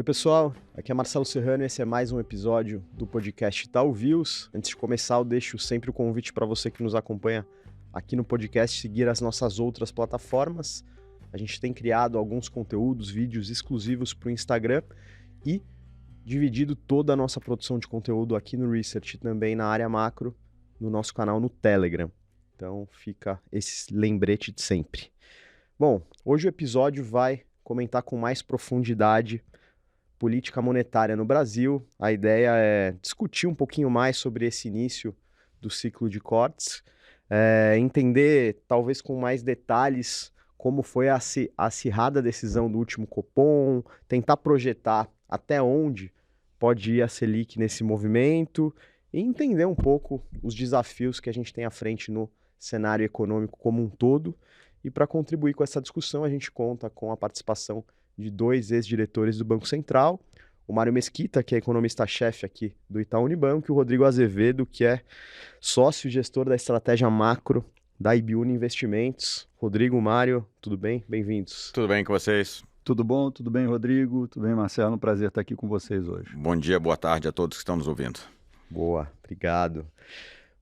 Oi, pessoal. Aqui é Marcelo Serrano e esse é mais um episódio do podcast Tal Views. Antes de começar, eu deixo sempre o convite para você que nos acompanha aqui no podcast seguir as nossas outras plataformas. A gente tem criado alguns conteúdos, vídeos exclusivos para o Instagram e dividido toda a nossa produção de conteúdo aqui no Research e também na área macro no nosso canal no Telegram. Então fica esse lembrete de sempre. Bom, hoje o episódio vai comentar com mais profundidade política monetária no Brasil. A ideia é discutir um pouquinho mais sobre esse início do ciclo de cortes, entender talvez com mais detalhes como foi a acirrada decisão do último Copom, tentar projetar até onde pode ir a Selic nesse movimento e entender um pouco os desafios que a gente tem à frente no cenário econômico como um todo. E para contribuir com essa discussão, a gente conta com a participação de dois ex-diretores do Banco Central, o Mário Mesquita, que é economista-chefe aqui do Itaú Unibanco, e o Rodrigo Azevedo, que é sócio e gestor da estratégia macro da Ibiúna Investimentos. Rodrigo, Mário, tudo bem? Bem-vindos. Tudo bem com vocês? Tudo bom? Tudo bem, Rodrigo? Tudo bem, Marcelo? Um prazer estar aqui com vocês hoje. Bom dia, boa tarde a todos que estão nos ouvindo. Boa, obrigado.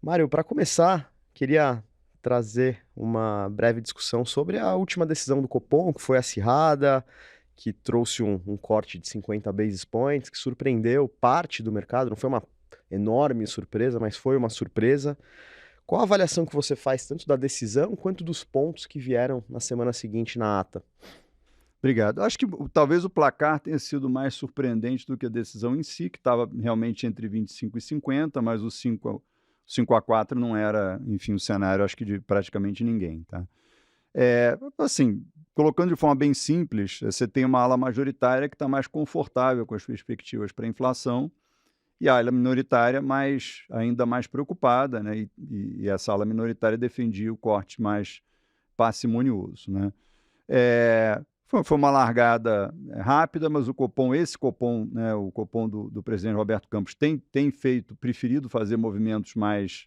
Mário, para começar, queria trazer uma breve discussão sobre a última decisão do Copom, que foi acirrada, que trouxe um corte de 50 basis points, que surpreendeu parte do mercado. Não foi uma enorme surpresa, mas foi uma surpresa. Qual a avaliação que você faz tanto da decisão quanto dos pontos que vieram na semana seguinte na ata? Obrigado. Acho que talvez o placar tenha sido mais surpreendente do que a decisão em si, que estava realmente entre 25 e 50, mas o 5-4 não era, enfim, o cenário, acho que de praticamente ninguém, tá? Assim, colocando de forma bem simples, você tem uma ala majoritária que está mais confortável com as perspectivas para a inflação e a ala minoritária ainda mais preocupada, né? E essa ala minoritária defendia o corte mais parcimonioso, né? Foi uma largada rápida, mas esse Copom, né, o Copom do presidente Roberto Campos tem preferido fazer movimentos mais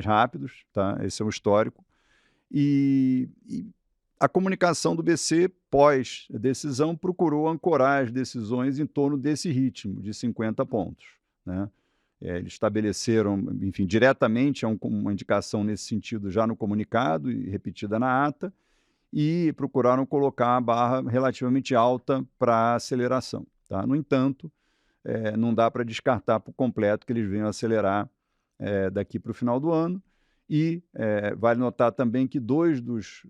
rápidos, tá? Esse é um histórico. E a comunicação do BC pós-decisão procurou ancorar as decisões em torno desse ritmo de 50 pontos, né? Eles estabeleceram, enfim, diretamente uma indicação nesse sentido já no comunicado e repetida na ata, e procuraram colocar a barra relativamente alta para aceleração, tá? No entanto, não dá para descartar por completo que eles venham acelerar daqui para o final do ano. E vale notar também que dois dos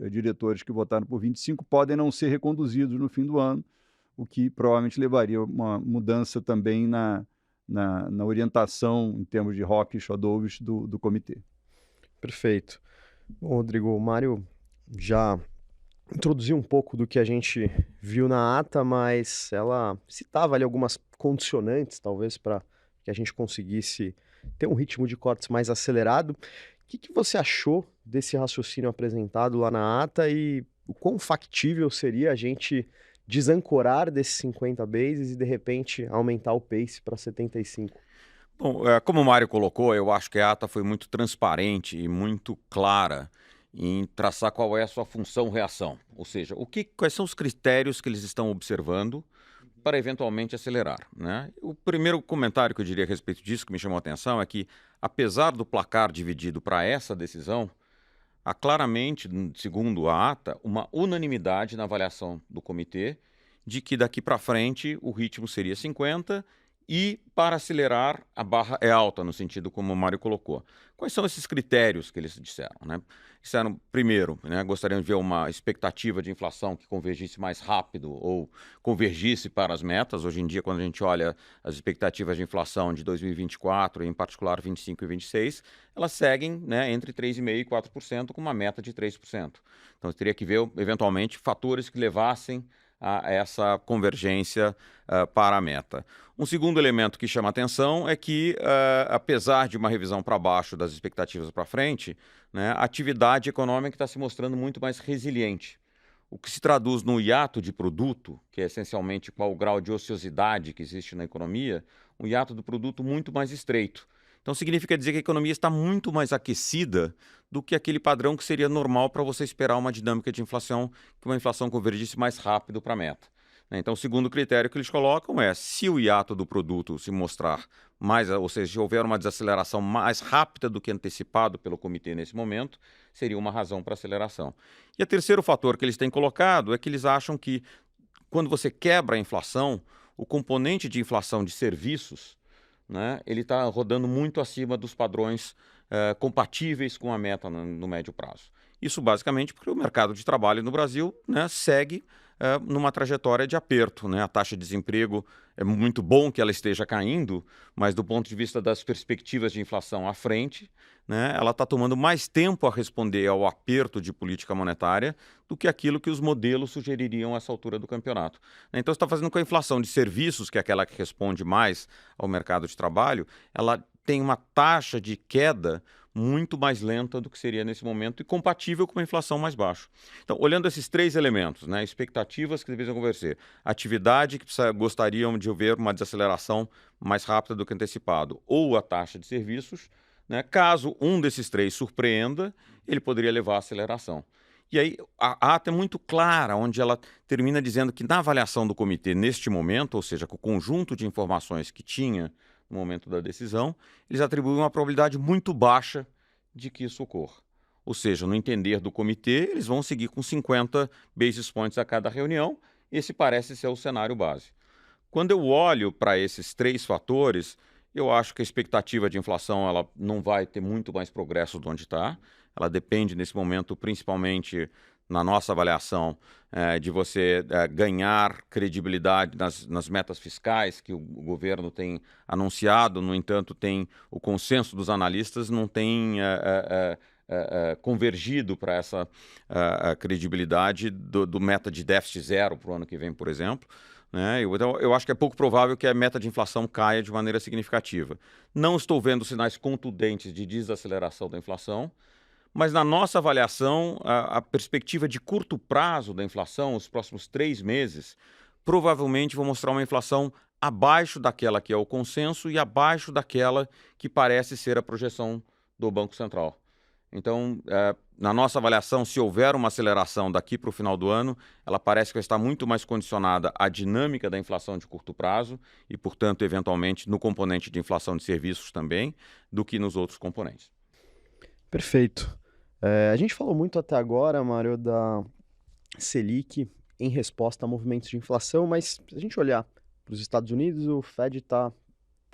diretores que votaram por 25 podem não ser reconduzidos no fim do ano, o que provavelmente levaria a uma mudança também na orientação em termos de ROCs ou DOVs do comitê. Perfeito. Bom, Rodrigo, o Mário já introduziu um pouco do que a gente viu na ata, mas ela citava ali algumas condicionantes, talvez, para que a gente conseguisse ter um ritmo de cortes mais acelerado. O que você achou desse raciocínio apresentado lá na ata e o quão factível seria a gente desancorar desses 50 bases e, de repente, aumentar o pace para 75? Bom, como o Mário colocou, eu acho que a ata foi muito transparente e muito clara em traçar qual é a sua função-reação. Ou seja, quais são os critérios que eles estão observando para eventualmente acelerar, né? O primeiro comentário que eu diria a respeito disso, que me chamou a atenção, é que, apesar do placar dividido para essa decisão, há claramente, segundo a ata, uma unanimidade na avaliação do comitê de que daqui para frente o ritmo seria 50 e, para acelerar, a barra é alta, no sentido como o Mário colocou. Quais são esses critérios que eles disseram, né? Disseram, primeiro, né, gostariam de ver uma expectativa de inflação que convergisse mais rápido ou convergisse para as metas. Hoje em dia, quando a gente olha as expectativas de inflação de 2024, em particular 25 e 26, elas seguem, né, entre 3,5% e 4%, com uma meta de 3%. Então, teria que ver, eventualmente, fatores que levassem a essa convergência para a meta. Um segundo elemento que chama atenção é que, apesar de uma revisão para baixo das expectativas para frente, né, a atividade econômica está se mostrando muito mais resiliente. O que se traduz no hiato de produto, que é essencialmente qual o grau de ociosidade que existe na economia, um hiato do produto muito mais estreito. Então significa dizer que a economia está muito mais aquecida do que aquele padrão que seria normal para você esperar uma dinâmica de inflação, que uma inflação convergisse mais rápido para a meta. Então, o segundo critério que eles colocam é se o hiato do produto se mostrar mais, ou seja, se houver uma desaceleração mais rápida do que antecipado pelo comitê nesse momento, seria uma razão para aceleração. E o terceiro fator que eles têm colocado é que eles acham que quando você quebra a inflação, o componente de inflação de serviços, né, ele está rodando muito acima dos padrões compatíveis com a meta no médio prazo. Isso basicamente porque o mercado de trabalho no Brasil, né, segue numa trajetória de aperto, né? A taxa de desemprego é muito bom que ela esteja caindo, mas do ponto de vista das perspectivas de inflação à frente, né, ela está tomando mais tempo a responder ao aperto de política monetária do que aquilo que os modelos sugeririam a essa altura do campeonato. Então, está fazendo com que a inflação de serviços, que é aquela que responde mais ao mercado de trabalho, ela tem uma taxa de queda muito mais lenta do que seria nesse momento e compatível com uma inflação mais baixa. Então, olhando esses três elementos, né, expectativas que deveriam converser, atividade que gostariam de ver uma desaceleração mais rápida do que antecipado, ou a taxa de serviços, né, caso um desses três surpreenda, ele poderia levar à aceleração. E aí a ata é muito clara, onde ela termina dizendo que na avaliação do comitê neste momento, ou seja, com o conjunto de informações que tinha no momento da decisão, eles atribuem uma probabilidade muito baixa de que isso ocorra. Ou seja, no entender do comitê, eles vão seguir com 50 basis points a cada reunião. Esse parece ser o cenário base. Quando eu olho para esses três fatores, eu acho que a expectativa de inflação ela não vai ter muito mais progresso de onde está. Ela depende, nesse momento, principalmente na nossa avaliação, de você ganhar credibilidade nas metas fiscais que o governo tem anunciado. No entanto, tem o consenso dos analistas não tem convergido para essa credibilidade do meta de déficit zero para o ano que vem, por exemplo. Então, eu acho que é pouco provável que a meta de inflação caia de maneira significativa. Não estou vendo sinais contundentes de desaceleração da inflação, mas na nossa avaliação, a perspectiva de curto prazo da inflação, os próximos 3 meses, provavelmente vão mostrar uma inflação abaixo daquela que é o consenso e abaixo daquela que parece ser a projeção do Banco Central. Então, na nossa avaliação, se houver uma aceleração daqui para o final do ano, ela parece que vai estar muito mais condicionada à dinâmica da inflação de curto prazo e, portanto, eventualmente, no componente de inflação de serviços também, do que nos outros componentes. Perfeito. A gente falou muito até agora, Mário, da Selic em resposta a movimentos de inflação, mas se a gente olhar para os Estados Unidos, o Fed está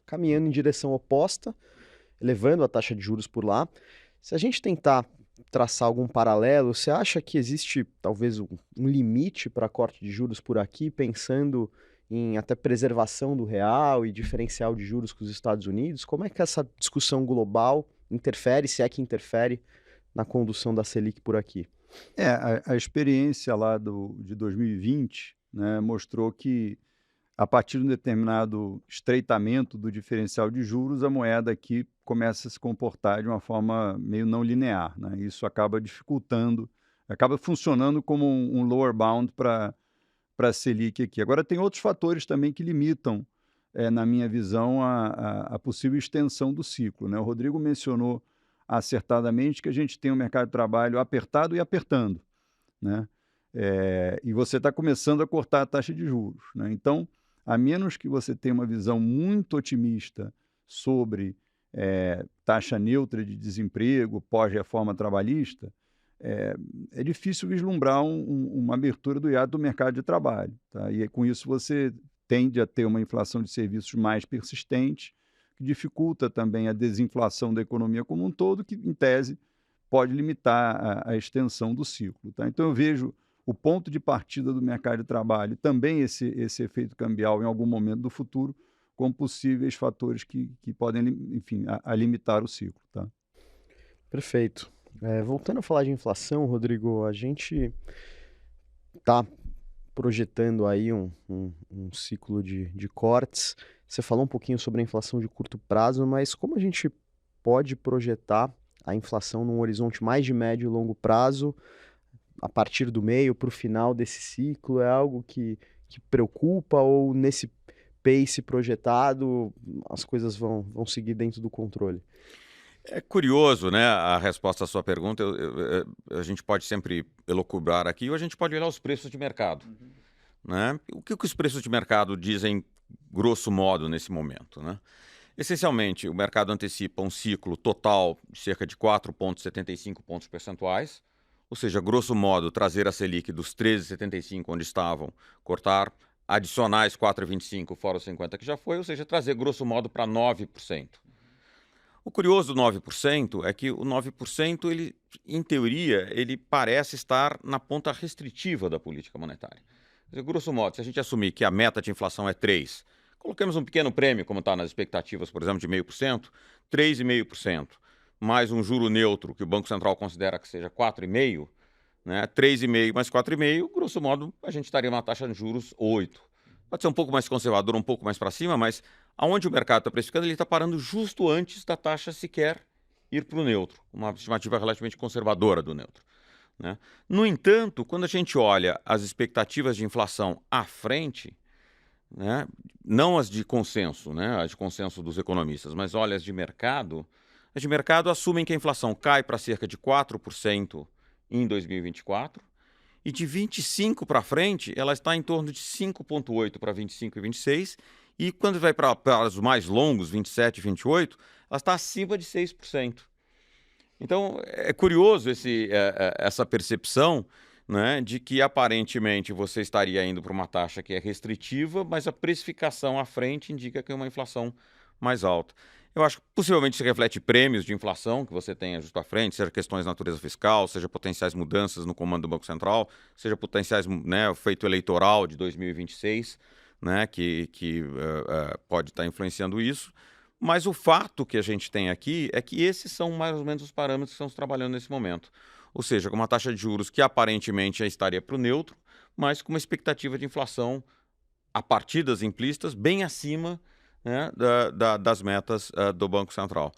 caminhando em direção oposta, elevando a taxa de juros por lá. Se a gente tentar traçar algum paralelo, você acha que existe talvez um limite para corte de juros por aqui, pensando em até preservação do real e diferencial de juros com os Estados Unidos? Como é que essa discussão global interfere, se é que interfere, na condução da Selic por aqui? A experiência lá de 2020, né, mostrou que a partir de um determinado estreitamento do diferencial de juros, a moeda aqui começa a se comportar de uma forma meio não linear, né? Isso acaba dificultando, acaba funcionando como um lower bound para a Selic aqui. Agora, tem outros fatores também que limitam, na minha visão, a possível extensão do ciclo, né? O Rodrigo mencionou acertadamente que a gente tem um mercado de trabalho apertado e apertando, né? E você está começando a cortar a taxa de juros, né? Então, a menos que você tenha uma visão muito otimista sobre taxa neutra de desemprego pós-reforma trabalhista, é difícil vislumbrar uma abertura do hiato do mercado de trabalho, tá? E com isso você tende a ter uma inflação de serviços mais persistente, que dificulta também a desinflação da economia como um todo, que, em tese, pode limitar a extensão do ciclo, tá? Então, eu vejo o ponto de partida do mercado de trabalho, também esse efeito cambial em algum momento do futuro, como possíveis fatores que podem, enfim, a limitar o ciclo, tá? Perfeito. Voltando a falar de inflação, Rodrigo, a gente está projetando aí um ciclo de cortes. Você falou um pouquinho sobre a inflação de curto prazo, mas como a gente pode projetar a inflação num horizonte mais de médio e longo prazo, a partir do meio para o final desse ciclo? É algo que preocupa, ou nesse pace projetado as coisas vão seguir dentro do controle? É curioso, né, a resposta à sua pergunta. A gente pode sempre elocubrar aqui, ou a gente pode olhar os preços de mercado. né? O que os preços de mercado dizem, grosso modo, nesse momento, né? Essencialmente, o mercado antecipa um ciclo total de cerca de 4,75 pontos percentuais, ou seja, grosso modo, trazer a Selic dos 13,75 onde estavam, cortar, adicionais 4,25 fora os 50 que já foi, ou seja, trazer grosso modo para 9%. O curioso do 9% é que o 9%, ele, em teoria, ele parece estar na ponta restritiva da política monetária. Quer dizer, grosso modo, se a gente assumir que a meta de inflação é 3%, coloquemos um pequeno prêmio, como está nas expectativas, por exemplo, de 0,5%, 3,5%, mais um juro neutro, que o Banco Central considera que seja 4,5%, né? 3,5% mais 4,5%, grosso modo, a gente estaria uma taxa de juros 8%. Pode ser um pouco mais conservador, um pouco mais para cima, mas aonde o mercado está precificando, ele está parando justo antes da taxa sequer ir para o neutro, uma estimativa relativamente conservadora do neutro, né? No entanto, quando a gente olha as expectativas de inflação à frente, né, não as de consenso, né, as de consenso dos economistas, mas olha as de mercado assumem que a inflação cai para cerca de 4% em 2024 e de 25 para frente ela está em torno de 5,8 para 25 e 26 e quando vai para os mais longos, 27 e 28, ela está acima de 6%. Então é curioso essa percepção, né, de que aparentemente você estaria indo para uma taxa que é restritiva, mas a precificação à frente indica que é uma inflação mais alta. Eu acho que possivelmente se reflete prêmios de inflação que você tenha justo à frente, seja questões de natureza fiscal, seja potenciais mudanças no comando do Banco Central, seja potenciais, né, feito eleitoral de 2026, né, que pode estar influenciando isso. Mas o fato que a gente tem aqui é que esses são mais ou menos os parâmetros que estamos trabalhando nesse momento. Ou seja, com uma taxa de juros que aparentemente já estaria para o neutro, mas com uma expectativa de inflação a partir das implícitas bem acima, né, das metas do Banco Central.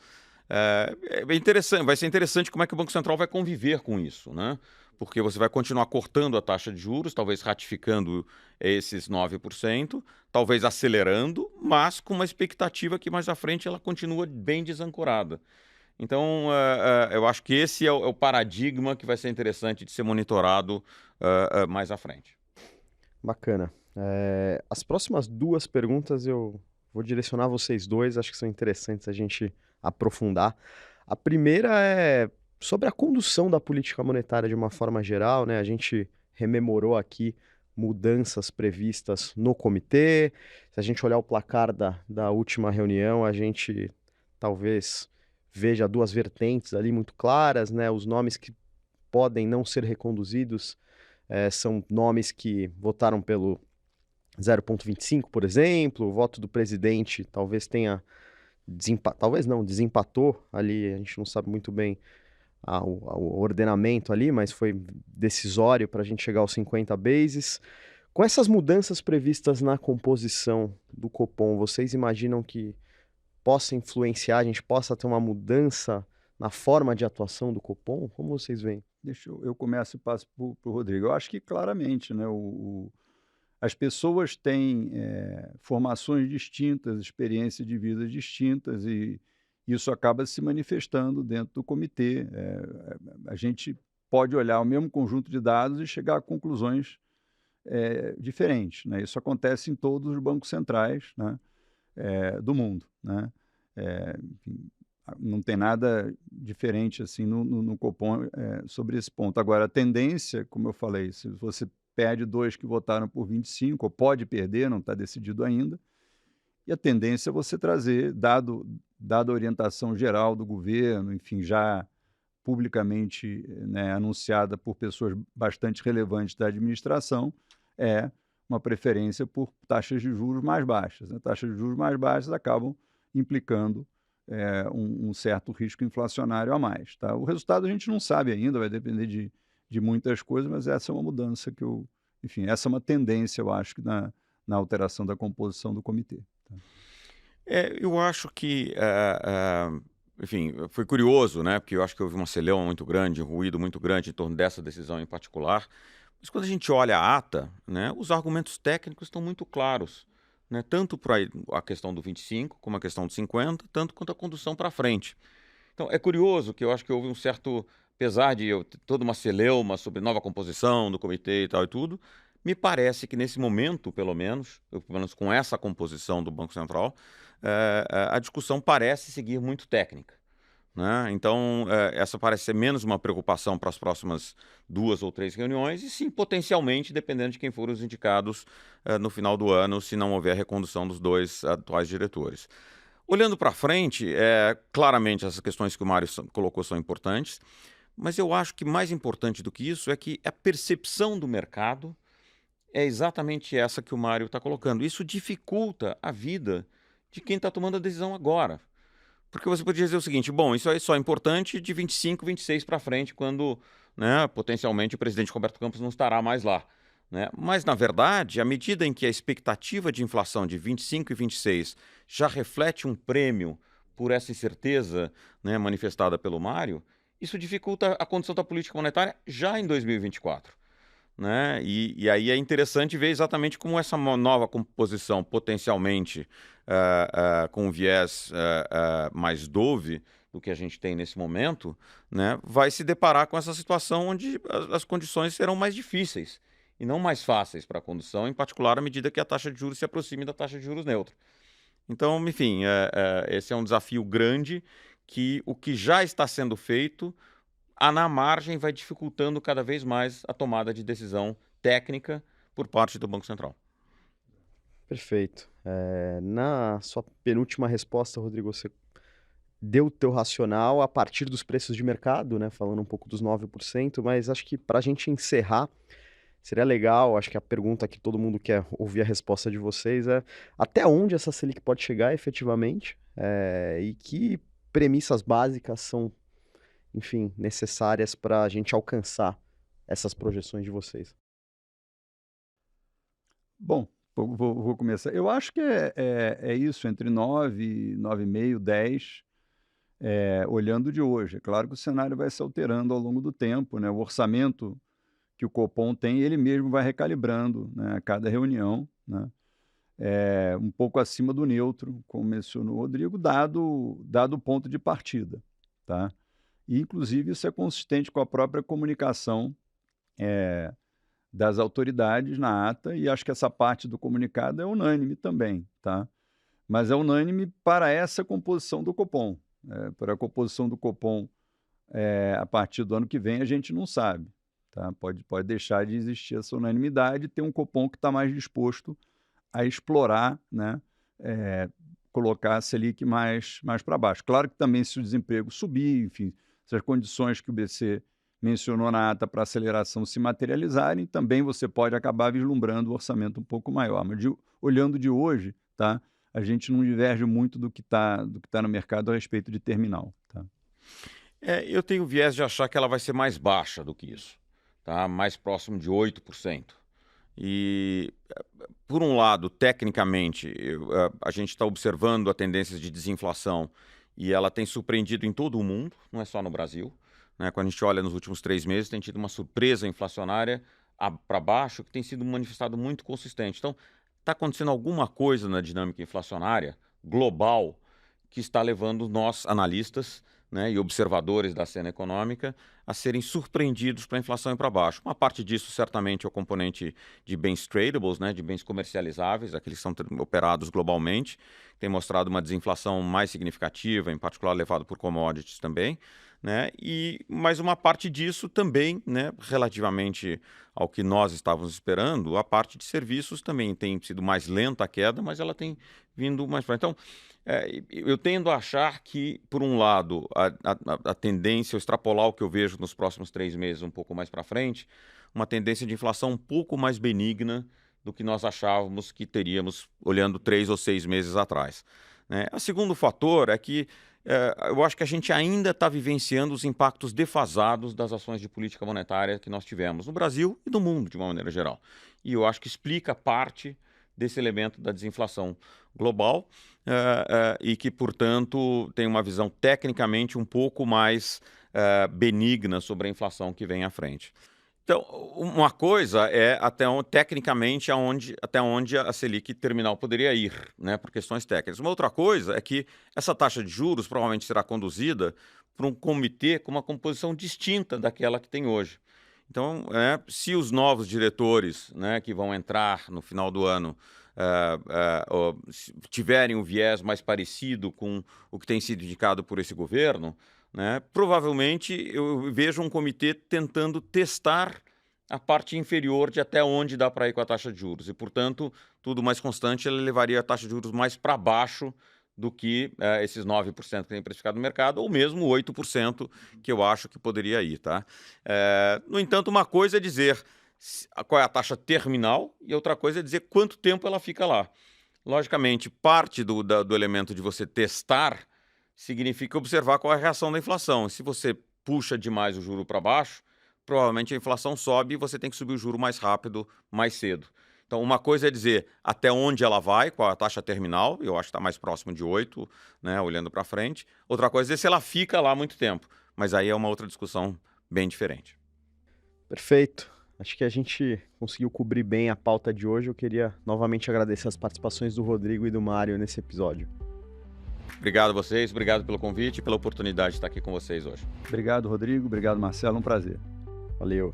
Interessante, vai ser interessante como é que o Banco Central vai conviver com isso, né? Porque você vai continuar cortando a taxa de juros, talvez ratificando esses 9%, talvez acelerando, mas com uma expectativa que mais à frente ela continua bem desancorada. Então, eu acho que esse é o paradigma que vai ser interessante de ser monitorado mais à frente. Bacana. As próximas duas perguntas eu vou direcionar vocês dois, acho que são interessantes a gente aprofundar. A primeira é sobre a condução da política monetária de uma forma geral, né? A gente rememorou aqui mudanças previstas no comitê. Se a gente olhar o placar da última reunião, a gente talvez veja duas vertentes ali muito claras, né? Os nomes que podem não ser reconduzidos são nomes que votaram pelo 0,25, por exemplo. O voto do presidente talvez tenha desempatou ali, a gente não sabe muito bem o ordenamento ali, mas foi decisório para a gente chegar aos 50 bases. Com essas mudanças previstas na composição do Copom, vocês imaginam que possa influenciar, a gente possa ter uma mudança na forma de atuação do Copom? Como vocês veem? Deixa eu começo e passo para o Rodrigo. Eu acho que claramente, né, as pessoas têm formações distintas, experiências de vida distintas e isso acaba se manifestando dentro do comitê. A gente pode olhar o mesmo conjunto de dados e chegar a conclusões diferentes, né? Isso acontece em todos os bancos centrais, né, do mundo, né? Enfim, não tem nada diferente assim no Copom sobre esse ponto. Agora, a tendência, como eu falei, se você perde dois que votaram por 25, ou pode perder, não está decidido ainda, e a tendência é você trazer, dada a orientação geral do governo, enfim, já publicamente, né, anunciada por pessoas bastante relevantes da administração, é uma preferência por taxas de juros mais baixas, né? Taxas de juros mais baixas acabam implicando um certo risco inflacionário a mais, tá? O resultado a gente não sabe ainda, vai depender de muitas coisas, mas essa é uma mudança enfim, essa é uma tendência, eu acho, que na alteração da composição do comitê. Tá? Eu acho que, enfim, foi curioso, né? Porque eu acho que houve uma celeuma muito grande, um ruído muito grande em torno dessa decisão em particular. Mas quando a gente olha a ata, né, os argumentos técnicos estão muito claros, né? Tanto para a questão do 25, como a questão do 50, tanto quanto a condução para frente. Então, é curioso que eu acho que houve um certo, apesar de toda uma celeuma sobre nova composição do comitê e tal e tudo, me parece que nesse momento, pelo menos com essa composição do Banco Central, a discussão parece seguir muito técnica, né? Então, essa parece ser menos uma preocupação para as próximas 2 ou 3 reuniões, e sim, potencialmente, dependendo de quem forem os indicados no final do ano, se não houver recondução dos 2 atuais diretores. Olhando para frente, claramente essas questões que o Mário colocou são importantes, mas eu acho que mais importante do que isso é que a percepção do mercado é exatamente essa que o Mário está colocando. Isso dificulta a vida de quem está tomando a decisão agora. Porque você podia dizer o seguinte: bom, isso aí só é importante de 25, 26 para frente, quando, né, potencialmente o presidente Roberto Campos não estará mais lá, né? Mas, na verdade, à medida em que a expectativa de inflação de 25 e 26 já reflete um prêmio por essa incerteza, né, manifestada pelo Mário, isso dificulta a condução da política monetária já em 2024. Né? E aí é interessante ver exatamente como essa nova composição, potencialmente com um viés mais dove do que a gente tem nesse momento, né, vai se deparar com essa situação onde as condições serão mais difíceis e não mais fáceis para a condução, em particular à medida que a taxa de juros se aproxime da taxa de juros neutra. Então, enfim, esse é um desafio grande que o que já está sendo feito na margem vai dificultando cada vez mais a tomada de decisão técnica por parte do Banco Central. Perfeito. Na sua penúltima resposta, Rodrigo, você deu o teu racional a partir dos preços de mercado, né? Falando um pouco dos 9%, mas acho que para a gente encerrar, seria legal, acho que a pergunta que todo mundo quer ouvir a resposta de vocês é até onde essa Selic pode chegar efetivamente, e que premissas básicas são, enfim, necessárias para a gente alcançar essas projeções de vocês. Bom, vou começar. Eu acho que é isso, entre 9, 9,5, 10, olhando de hoje. É claro que o cenário vai se alterando ao longo do tempo, né? O orçamento que o Copom tem, ele mesmo vai recalibrando, né, a cada reunião, né? Um pouco acima do neutro, como mencionou o Rodrigo, dado o ponto de partida, tá? E, inclusive, isso é consistente com a própria comunicação das autoridades na ata, e acho que essa parte do comunicado é unânime também, tá? Mas é unânime para essa composição do Copom. Para a composição do Copom a partir do ano que vem, a gente não sabe, tá? Pode deixar de existir essa unanimidade e ter um Copom que está mais disposto a explorar, né? Colocar a Selic mais para baixo. Claro que também, se o desemprego subir, enfim, se as condições que o BC mencionou na ata para aceleração se materializarem, também você pode acabar vislumbrando o orçamento um pouco maior. Mas olhando de hoje, tá, a gente não diverge muito do que tá no mercado a respeito de terminal. Tá? Eu tenho o viés de achar que ela vai ser mais baixa do que isso, tá? Mais próximo de 8%. E, por um lado, tecnicamente, a gente está observando a tendência de desinflação e ela tem surpreendido em todo o mundo, não é só no Brasil. Né? Quando a gente olha nos últimos 3 meses, tem tido uma surpresa inflacionária para baixo que tem sido manifestado muito consistente. Então, está acontecendo alguma coisa na dinâmica inflacionária global que está levando nós, analistas, né, e observadores da cena econômica, a serem surpreendidos para a inflação ir para baixo. Uma parte disso, certamente, é o componente de bens tradables, né, de bens comercializáveis, aqueles que são operados globalmente, tem mostrado uma desinflação mais significativa, em particular levado por commodities também. Né? Mas uma parte disso também, né, relativamente ao que nós estávamos esperando, a parte de serviços também tem sido mais lenta a queda, mas ela tem vindo mais para. Então, eu tendo a achar que, por um lado, a tendência, eu extrapolar o que eu vejo nos próximos 3 meses um pouco mais para frente, uma tendência de inflação um pouco mais benigna do que nós achávamos que teríamos olhando 3 ou 6 meses atrás. Né? O segundo fator é que eu acho que a gente ainda está vivenciando os impactos defasados das ações de política monetária que nós tivemos no Brasil e no mundo, de uma maneira geral. E eu acho que explica parte desse elemento da desinflação global e que, portanto, tem uma visão tecnicamente um pouco mais benigna sobre a inflação que vem à frente. Então, uma coisa é tecnicamente até onde a Selic terminal poderia ir, né, por questões técnicas. Uma outra coisa é que essa taxa de juros provavelmente será conduzida por um comitê com uma composição distinta daquela que tem hoje. Então, se os novos diretores, né, que vão entrar no final do ano tiverem um viés mais parecido com o que tem sido indicado por esse governo, né, provavelmente eu vejo um comitê tentando testar a parte inferior de até onde dá para ir com a taxa de juros. E, portanto, tudo mais constante, ele levaria a taxa de juros mais para baixo do que esses 9% que tem precificado no mercado, ou mesmo 8% que eu acho que poderia ir. Tá? No entanto, uma coisa é dizer qual é a taxa terminal e outra coisa é dizer quanto tempo ela fica lá. Logicamente, parte do elemento de você testar significa observar qual é a reação da inflação. Se você puxa demais o juro para baixo, provavelmente a inflação sobe e você tem que subir o juro mais rápido, mais cedo. Então, uma coisa é dizer até onde ela vai, qual a taxa terminal, eu acho que está mais próximo de 8, né, olhando para frente. Outra coisa é se ela fica lá muito tempo, mas aí é uma outra discussão bem diferente. Perfeito. Acho que a gente conseguiu cobrir bem a pauta de hoje. Eu queria novamente agradecer as participações do Rodrigo e do Mário nesse episódio. Obrigado a vocês, obrigado pelo convite e pela oportunidade de estar aqui com vocês hoje. Obrigado, Rodrigo. Obrigado, Marcelo. Um prazer. Valeu.